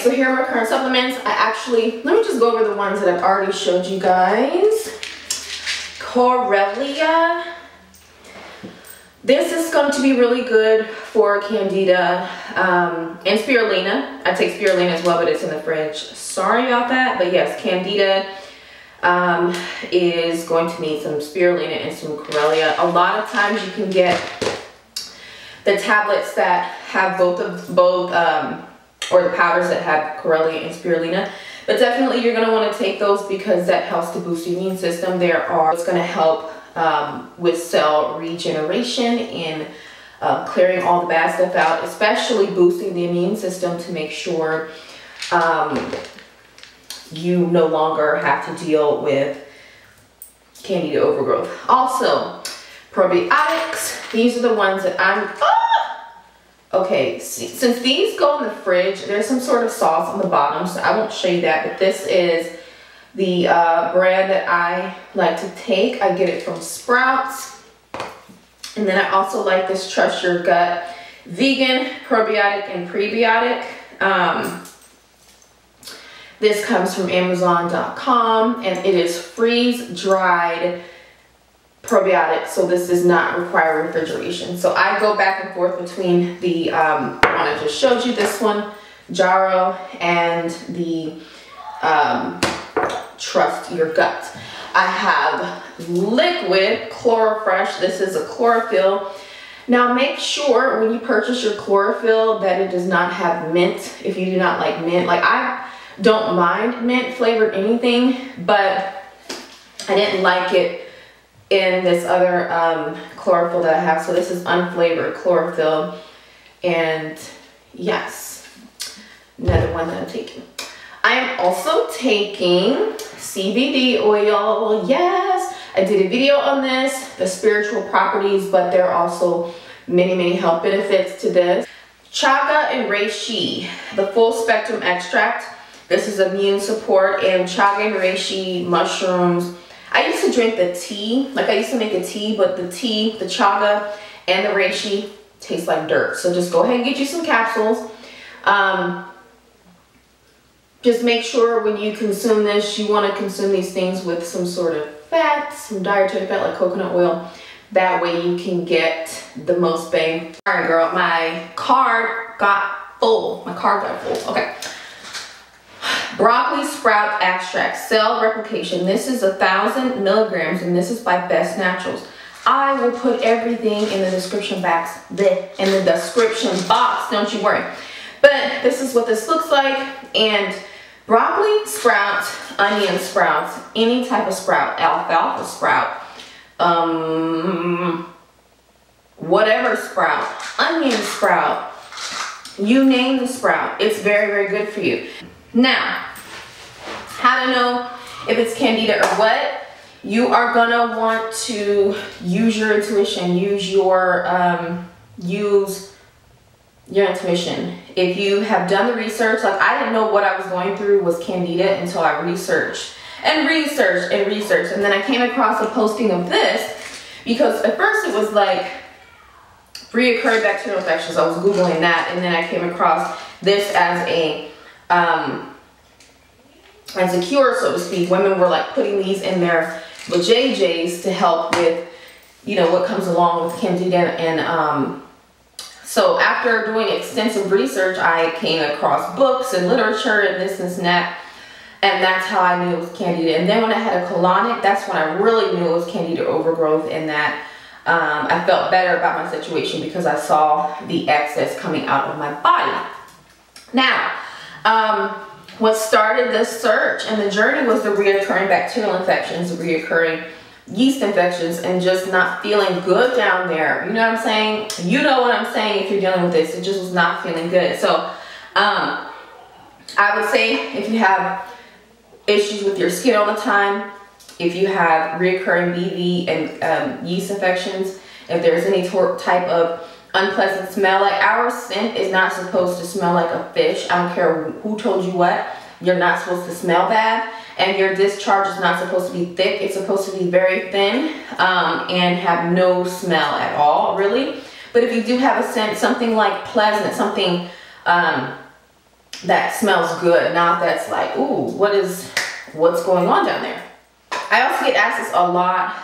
so here are my current supplements. Let me just go over the ones that I've already showed you guys. Chlorella. This is going to be really good for Candida and Spirulina. I take Spirulina as well, but it's in the fridge. Sorry about that, but yes, Candida is going to need some Spirulina and some Chlorella. A lot of times you can get the tablets that have both, or the powders that have Chlorella and Spirulina. But definitely you're going to want to take those because that helps to boost your immune system. It's going to help with cell regeneration and clearing all the bad stuff out, especially boosting the immune system to make sure you no longer have to deal with Candida overgrowth. Also, probiotics. These are the ones that okay, since these go in the fridge, there's some sort of sauce on the bottom, so I won't show you that, but this is the brand that I like to take. I get it from Sprouts. And then I also like this Trust Your Gut vegan probiotic and prebiotic. This comes from Amazon.com, and it is freeze-dried probiotic, so this does not require refrigeration. So I go back and forth between the one I just showed you, this one, Jarrow, and the Trust Your Gut. I have liquid Chlorofresh. This is a chlorophyll. Now make sure when you purchase your chlorophyll that it does not have mint. If you do not like mint, like I don't mind mint flavored anything, but I didn't like it in this other chlorophyll that I have. So this is unflavored chlorophyll, and yes, another one that I'm taking. I am also taking CBD oil. Yes, I did a video on this, the spiritual properties, but there are also many, many health benefits to this. Chaga and reishi, the full spectrum extract. This is immune support, and chaga and reishi mushrooms. I used to drink the tea, like I used to make a tea, but the tea, the chaga and the reishi taste like dirt. So just go ahead and get you some capsules. Just make sure when you consume this, you want to consume these things with some sort of fat, some dietary fat like coconut oil. That way you can get the most bang. All right, girl, my card got full. Okay. Broccoli sprout extract, cell replication. This is 1,000 milligrams, and this is by Best Naturals. I will put everything in the description box. Don't you worry. But this is what this looks like, and broccoli sprouts, onion sprouts, any type of sprout, alfalfa sprout, whatever sprout, onion sprout, you name the sprout. It's very, very good for you. Now, how to know if it's Candida or what? You are gonna want to use your intuition, use your intuition. If you have done the research, like I didn't know what I was going through was Candida until I researched and researched and researched. And then I came across a posting of this because at first it was like reoccurring bacterial infections. I was Googling that, and then I came across this as a cure, so to speak. Women were like putting these in their vajayjays to help with, you know, what comes along with Candida. And so after doing extensive research, I came across books and literature and this and that, and that's how I knew it was Candida. And then when I had a colonic, that's when I really knew it was Candida overgrowth, and that I felt better about my situation because I saw the excess coming out of my body. Now, what started this search and the journey was the reoccurring bacterial infections, the reoccurring yeast infections, and just not feeling good down there. You know what I'm saying? You know what I'm saying if you're dealing with this. It just was not feeling good. So I would say if you have issues with your skin all the time, if you have reoccurring BV and yeast infections, if there's any type of unpleasant smell, like our scent is not supposed to smell like a fish. I don't care who told you what. You're not supposed to smell bad, and your discharge is not supposed to be thick. It's supposed to be very thin and have no smell at all, really. But if you do have a scent, something like pleasant, something that smells good, not that's like, ooh, what's going on down there. I also get asked this a lot,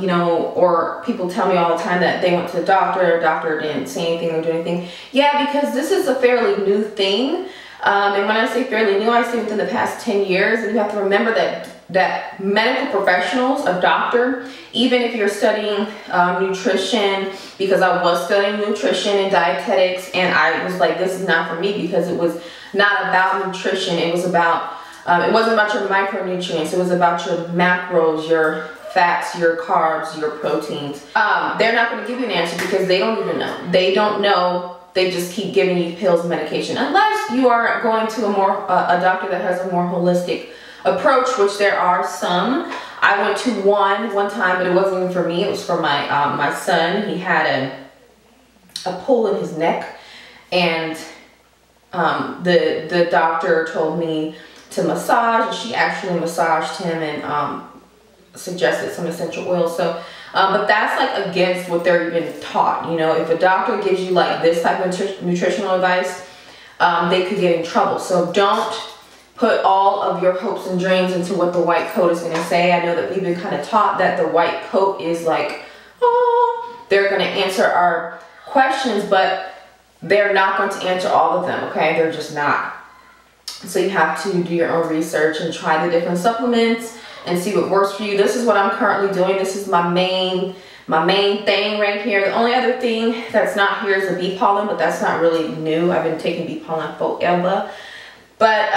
you know, or people tell me all the time that they went to the doctor didn't say anything or do anything. Yeah, because this is a fairly new thing. And when I say fairly new, I say within the past 10 years. And you have to remember that medical professionals, a doctor, even if you're studying nutrition, because I was studying nutrition and dietetics, and I was like, this is not for me, because it was not about nutrition. It was about it wasn't about your micronutrients. It was about your macros, your fats, your carbs, your proteins. They're not going to give you an answer because they don't even know. They don't know. They just keep giving you pills and medication. Unless you are going to a doctor that has a more holistic approach, which there are some. I went to one time, but it wasn't even for me. It was for my my son. He had a pull in his neck, and the doctor told me to massage, and she actually massaged him and suggested some essential oils. So but that's like against what they're even taught. You know, if a doctor gives you like this type of nutritional advice, they could get in trouble. So don't put all of your hopes and dreams into what the white coat is going to say. I know that we've been kind of taught that the white coat is like, oh, they're going to answer our questions, but they're not going to answer all of them, okay? They're just not. So you have to do your own research and try the different supplements and see what works for you. This is what I'm currently doing. This is my main thing right here. The only other thing that's not here is the bee pollen, but that's not really new. I've been taking bee pollen forever. But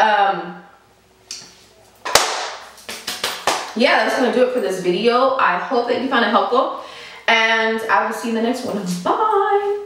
yeah, that's gonna do it for this video. I hope that you found it helpful, and I will see you in the next one. Bye.